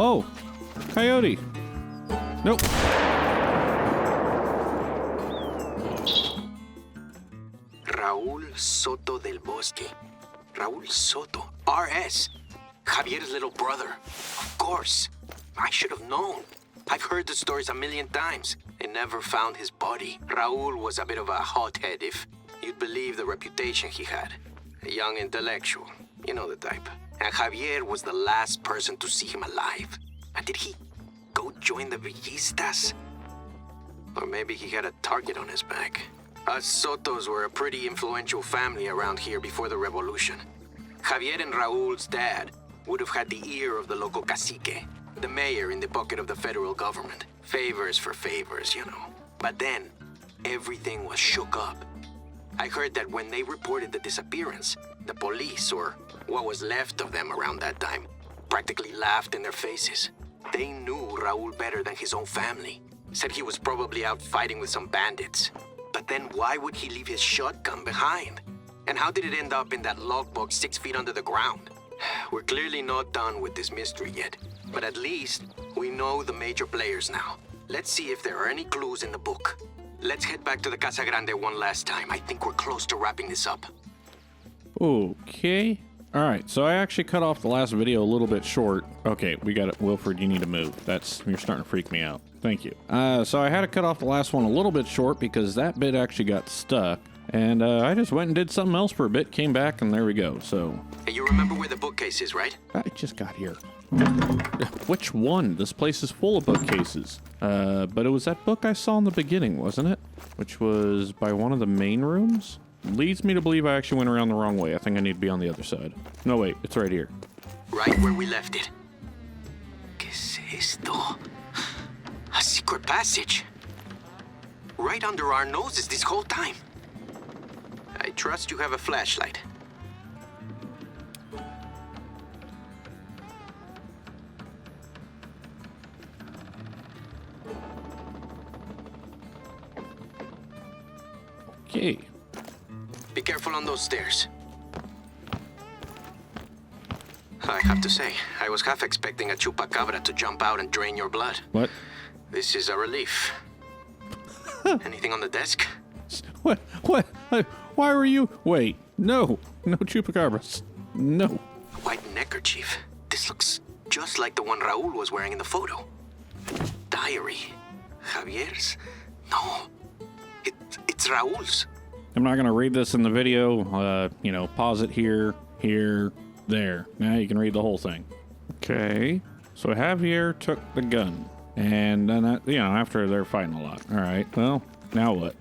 Oh, coyote. Nope. Raul Soto del Bosque. Raul Soto, RS. Javier's little brother. Of course. I should have known. I've heard the stories a million times and never found his body. Raul was a bit of a hothead, if you'd believe the reputation he had. A young intellectual. You know the type. And Javier was the last person to see him alive. And did he go join the Villistas? Or maybe he had a target on his back. Us Sotos were a pretty influential family around here before the revolution. Javier and Raul's dad would have had the ear of the local cacique, the mayor in the pocket of the federal government. Favors for favors, you know. But then, everything was shook up. I heard that when they reported the disappearance, the police, or what was left of them around that time, practically laughed in their faces. They knew Raul better than his own family. Said he was probably out fighting with some bandits. But then why would he leave his shotgun behind? And how did it end up in that logbook 6 feet under the ground? We're clearly not done with this mystery yet, but at least we know the major players now. Let's see if there are any clues in the book. Let's head back to the Casa Grande one last time. I think we're close to wrapping this up. Okay. All right, so I actually cut off the last video a little bit short. Okay, we got it. Wilfred, you need to move. You're starting to freak me out. Thank you. So I had to cut off the last one a little bit short because that bit actually got stuck. And I just went and did something else for a bit, came back, and there we go, so... Hey, you remember where the bookcase is, right? I just got here. Which one? This place is full of bookcases. But it was that book I saw in the beginning, wasn't it? Which was by one of the main rooms? Leads me to believe I actually went around the wrong way. I think I need to be on the other side. No, wait, it's right here. Right where we left it. ¿Qué es esto? A secret passage. Right under our noses this whole time. I trust you have a flashlight. Okay. Be careful on those stairs. I have to say, I was half expecting a chupacabra to jump out and drain your blood. What? This is a relief. Anything on the desk? What? Why were you... Wait, no chupacabras. No. A white neckerchief. This looks just like the one Raul was wearing in the photo. Diary. Javier's? No. It's Raul's. I'm not going to read this in the video. Pause it here, there. Now you can read the whole thing. Okay. So Javier took the gun. And then, after they're fighting a lot. All right. Well, now what?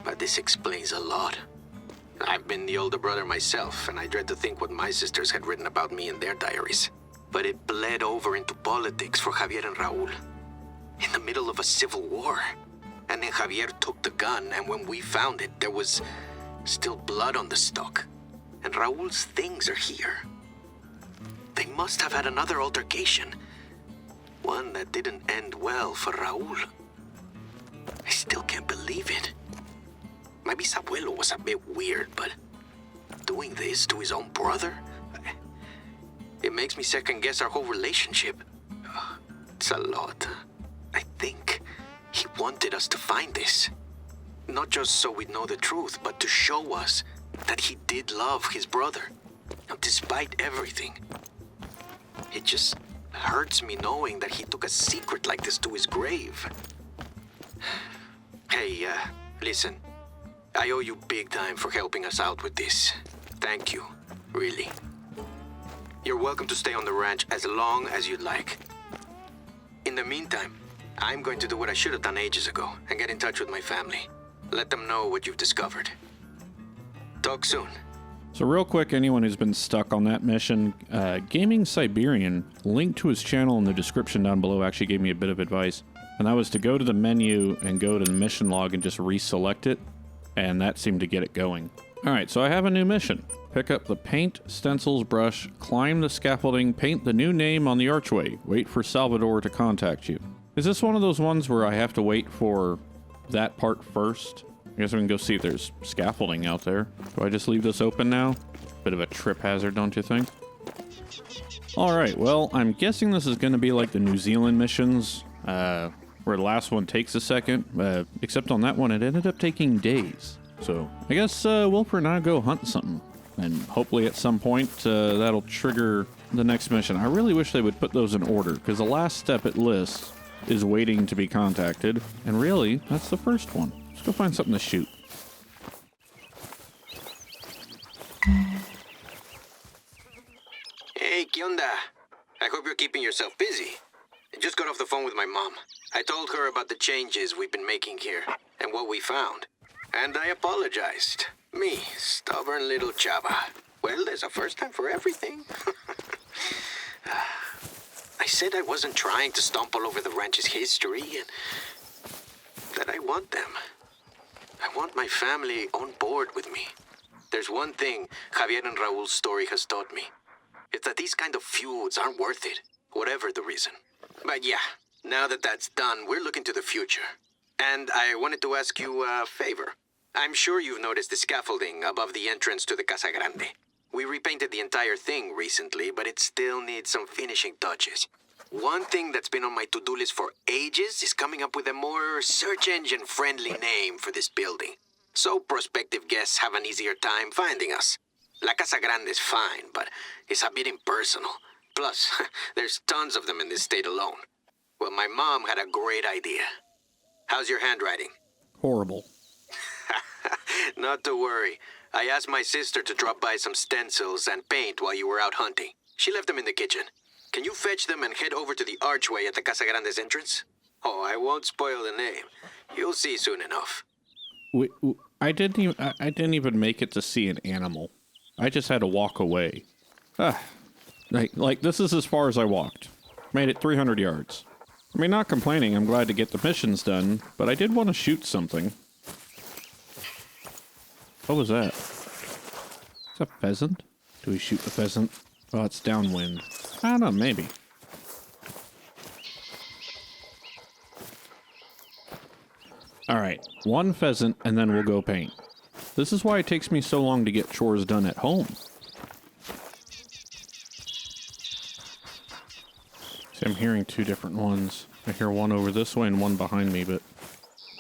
But this explains a lot. I've been the older brother myself, and I dread to think what my sisters had written about me in their diaries. But it bled over into politics for Javier and Raul. In the middle of a civil war. And then Javier took the gun, and when we found it, there was still blood on the stock. And Raul's things are here. They must have had another altercation. One that didn't end well for Raul. I still can't believe it. My bisabuelo was a bit weird, but doing this to his own brother? It makes me second guess our whole relationship. It's a lot. I think he wanted us to find this. Not just so we'd know the truth, but to show us that he did love his brother. Now, despite everything. It just hurts me knowing that he took a secret like this to his grave. Hey, listen. I owe you big time for helping us out with this. Thank you, really. You're welcome to stay on the ranch as long as you'd like. In the meantime, I'm going to do what I should have done ages ago and get in touch with my family. Let them know what you've discovered. Talk soon. So real quick, anyone who's been stuck on that mission, Gaming Siberian, link to his channel in the description down below, actually gave me a bit of advice. And that was to go to the menu and go to the mission log and just reselect it. And that seemed to get it going. Alright, so I have a new mission. Pick up the paint, stencils, brush, climb the scaffolding, paint the new name on the archway. Wait for Salvador to contact you. Is this one of those ones where I have to wait for that part first? I guess we can go see if there's scaffolding out there. Do I just leave this open now? Bit of a trip hazard, don't you think? Alright, well, I'm guessing this is going to be like the New Zealand missions, where the last one takes a second, except on that one it ended up taking days. So, I guess Wilfer and I go hunt something, and hopefully at some point that'll trigger the next mission. I really wish they would put those in order, because the last step it lists is waiting to be contacted, and really, that's the first one. Let's go find something to shoot. Hey, ¿qué onda? I hope you're keeping yourself busy. I just got off the phone with my mom. I told her about the changes we've been making here and what we found. And I apologized. Me, stubborn little chava. Well, there's a first time for everything. I said I wasn't trying to stomp all over the ranch's history and that I want them. I want my family on board with me. There's one thing Javier and Raul's story has taught me. It's that these kind of feuds aren't worth it, whatever the reason. But yeah, now that that's done, we're looking to the future. And I wanted to ask you a favor. I'm sure you've noticed the scaffolding above the entrance to the Casa Grande. We repainted the entire thing recently, but it still needs some finishing touches. One thing that's been on my to-do list for ages is coming up with a more search engine-friendly name for this building, so prospective guests have an easier time finding us. La Casa Grande is fine, but it's a bit impersonal. Plus, there's tons of them in this state alone. Well, my mom had a great idea. How's your handwriting? Horrible. Not to worry. I asked my sister to drop by some stencils and paint while you were out hunting. She left them in the kitchen. Can you fetch them and head over to the archway at the Casa Grande's entrance? Oh, I won't spoil the name. You'll see soon enough. I didn't even make it to see an animal. I just had to walk away. Like this is as far as I walked. Made it 300 yards. I mean, not complaining, I'm glad to get the missions done, but I did want to shoot something. What was that? Is that a pheasant? Do we shoot the pheasant? Oh, it's downwind. I don't know, maybe. Alright, one pheasant and then we'll go paint. This is why it takes me so long to get chores done at home. See, I'm hearing two different ones. I hear one over this way and one behind me, but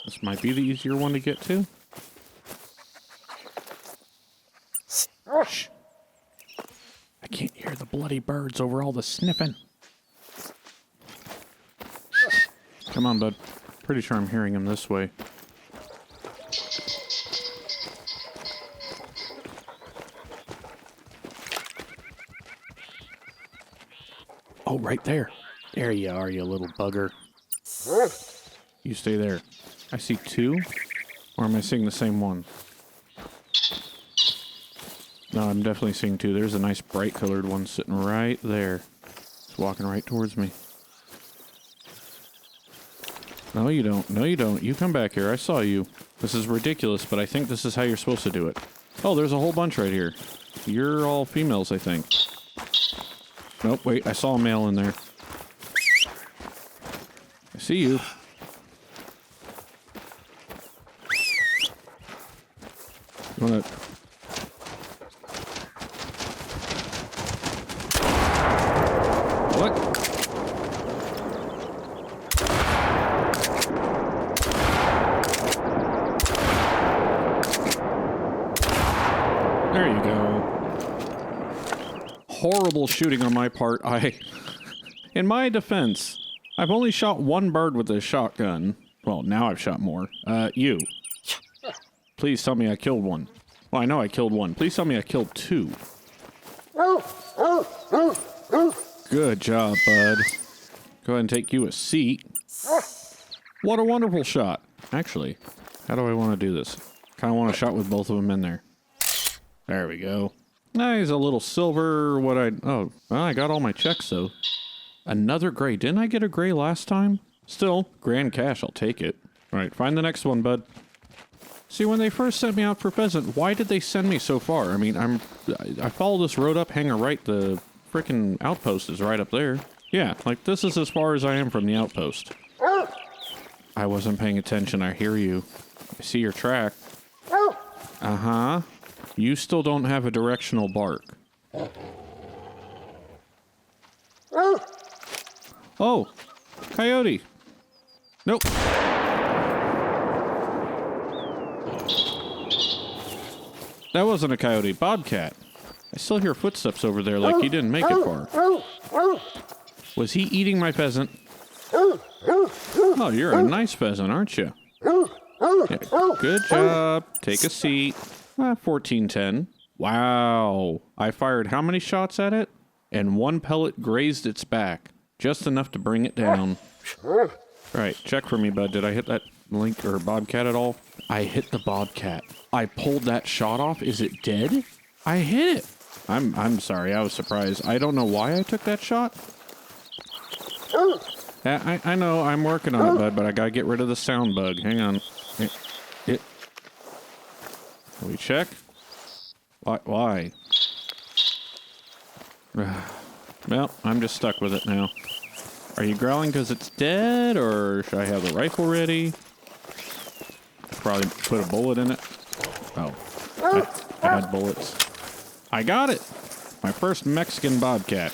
this might be the easier one to get to. Shh. I can't hear the bloody birds over all the sniffing. Come on, bud. Pretty sure I'm hearing him this way. Oh, right there. There you are, you little bugger. You stay there. I see two? Or am I seeing the same one? No, I'm definitely seeing two. There's a nice bright colored one sitting right there. It's walking right towards me. No, you don't. No, you don't. You come back here. I saw you. This is ridiculous, but I think this is how you're supposed to do it. Oh, there's a whole bunch right here. You're all females, I think. Nope, wait. I saw a male in there. I see you. You wanna... What? There you go. Horrible shooting on my part. In my defense, I've only shot one bird with a shotgun. Well, now I've shot more. You. Please tell me I killed one. Well, I know I killed one. Please tell me I killed two. Good job, bud. Go ahead and take you a seat. What a wonderful shot. Actually, how do I want to do this? Kind of want a shot with both of them in there. There we go. Nice, a little silver. Oh, well, I got all my checks, though. Another gray. Didn't I get a gray last time? Still, grand cash. I'll take it. All right, find the next one, bud. See, when they first sent me out for pheasant, why did they send me so far? I mean, I follow this road up, hang a right, the frickin' outpost is right up there. Yeah, like, this is as far as I am from the outpost. I wasn't paying attention, I hear you. I see your track. Uh-huh. You still don't have a directional bark. Oh, coyote. Nope. That wasn't a coyote. Bobcat. I still hear footsteps over there like he didn't make it far. Was he eating my pheasant? Oh, you're a nice pheasant, aren't you? Yeah, good job. Take a seat. 1410. Wow. I fired how many shots at it? And one pellet grazed its back. Just enough to bring it down. Alright, check for me, bud. Did I hit that link or bobcat at all? I hit the bobcat. I pulled that shot off. Is it dead? I hit it. I'm sorry. I was surprised. I don't know why I took that shot. I know. I'm working on it, bud, but I gotta get rid of the sound bug. Hang on. Can we check? Why? Well, I'm just stuck with it now. Are you growling because it's dead, or should I have the rifle ready? Probably put a bullet in it. Oh, I had bullets. I got it! My first Mexican Bobcat.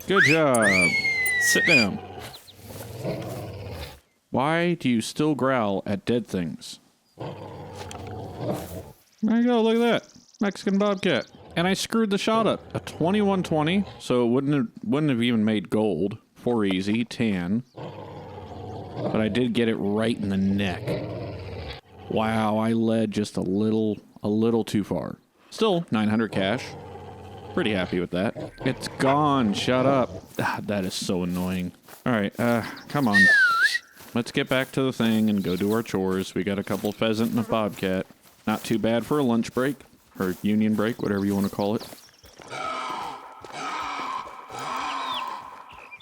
Good job. Sit down. Why do you still growl at dead things? There you go, look at that. Mexican Bobcat. And I screwed the shot up. A 2120, so it wouldn't have even made gold. 4 easy, tan. But I did get it right in the neck. Wow, I led just a little too far. Still, 900 cash. Pretty happy with that. It's gone, shut up. That is so annoying. Alright, come on. Let's get back to the thing and go do our chores. We got a couple pheasant and a bobcat. Not too bad for a lunch break. Or union break, whatever you want to call it.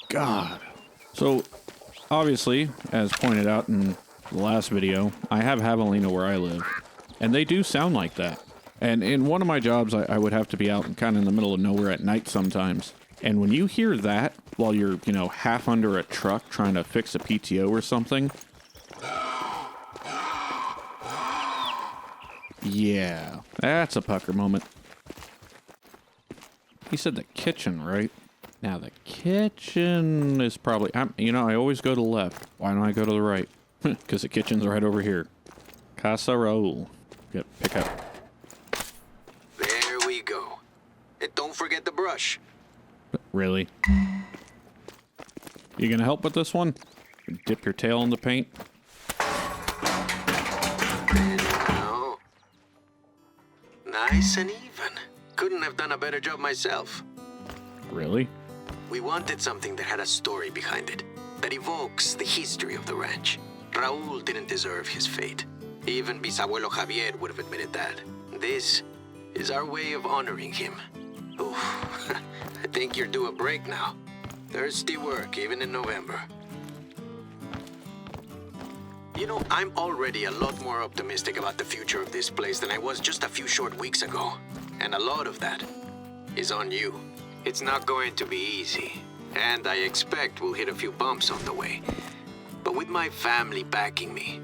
God. So, obviously, as pointed out in the last video, I have javelina where I live. And they do sound like that. And in one of my jobs, I would have to be out kind of in the middle of nowhere at night sometimes. And when you hear that while you're, half under a truck trying to fix a PTO or something... Yeah, that's a pucker moment. He said the kitchen, right? Now the kitchen is probably... I always go to the left. Why don't I go to the right? Because the kitchen's right over here. Casa Raul. Yep, pick up. There we go. And don't forget the brush. Really? You gonna help with this one? Dip your tail in the paint? No. Nice and even. Couldn't have done a better job myself. Really? We wanted something that had a story behind it, that evokes the history of the ranch. Raul didn't deserve his fate. Even Bisabuelo Javier would have admitted that. This is our way of honoring him. Oof, I think you're due a break now. Thirsty work, even in November. I'm already a lot more optimistic about the future of this place than I was just a few short weeks ago. And a lot of that is on you. It's not going to be easy, and I expect we'll hit a few bumps on the way. But with my family backing me,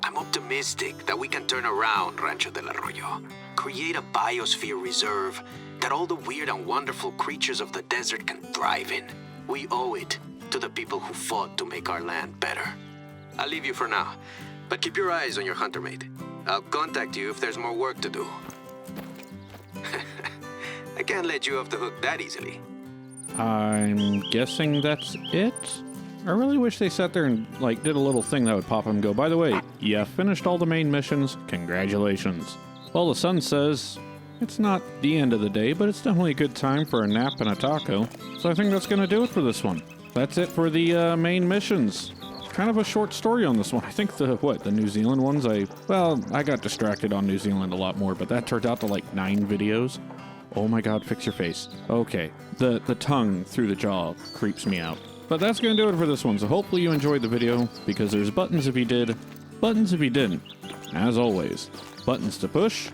I'm optimistic that we can turn around Rancho Del Arroyo, create a biosphere reserve that all the weird and wonderful creatures of the desert can thrive in. We owe it to the people who fought to make our land better. I'll leave you for now, but keep your eyes on your hunter mate. I'll contact you if there's more work to do. I can't let you off the hook that easily. I'm guessing that's it? I really wish they sat there and, did a little thing that would pop up and go, by the way, you finished all the main missions, congratulations. Well, the sun says it's not the end of the day, but it's definitely a good time for a nap and a taco. So I think that's going to do it for this one. That's it for the main missions. Kind of a short story on this one. I think the New Zealand ones, I got distracted on New Zealand a lot more, but that turned out to 9 videos. Oh my god, fix your face. Okay, the tongue through the jaw creeps me out. But that's going to do it for this one, so hopefully you enjoyed the video, because there's buttons if you did, buttons if you didn't. As always, buttons to push.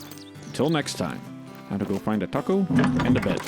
Until next time, time to go find a taco and a bed.